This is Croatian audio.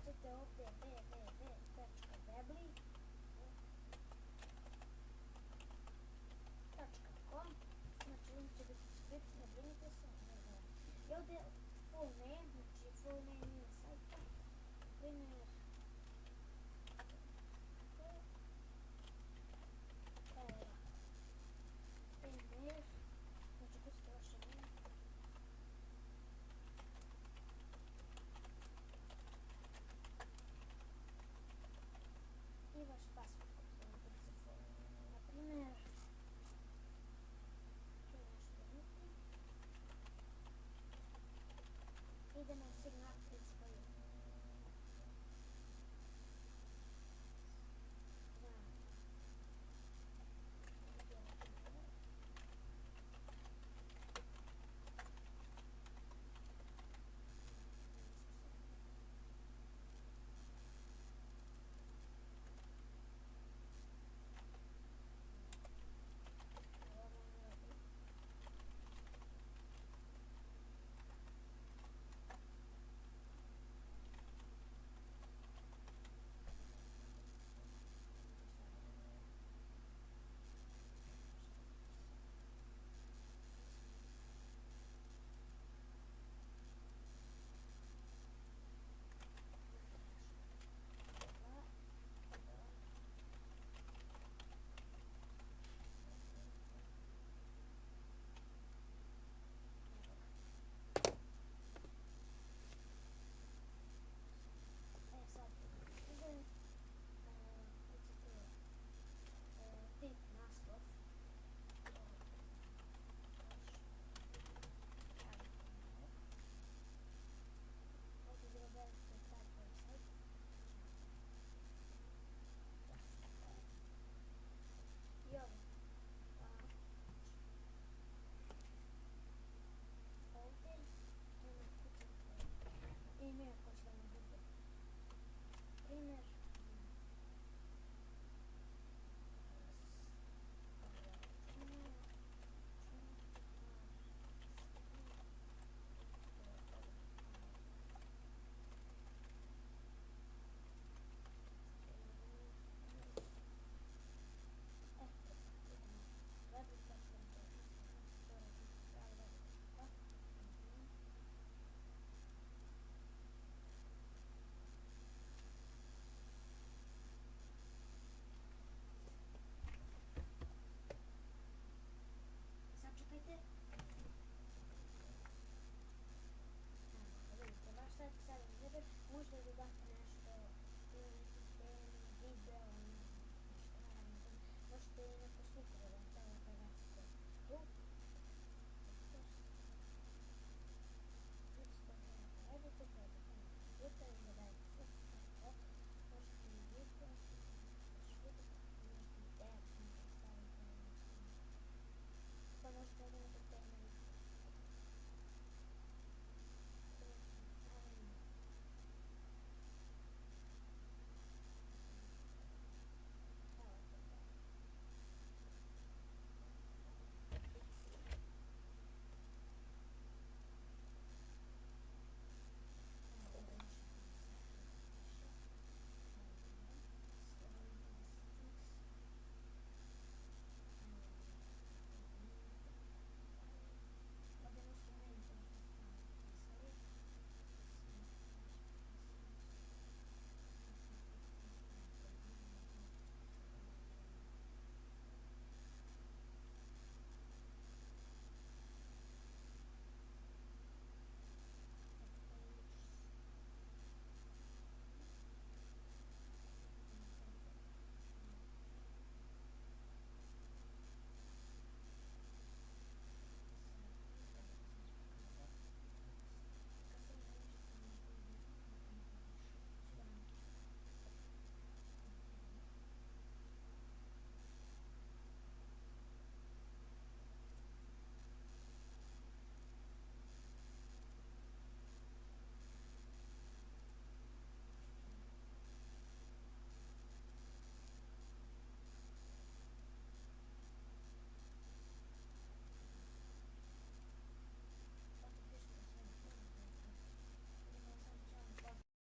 ubacite ovdje www.webly.com. Znači link će biti u descripciji, ne brinite se, ne znam. I ovdje full name, znači full name ime sajta, primjer, primjer, znači pustite vaše ime. I vaš pasport, na primjer, tu nešto unuti. Idemo u signature svoju. Ime ako će vam bude. Primjer. Sačekajte. Vidite, vaš sajt sada izgleda, možda dodati nešto, video,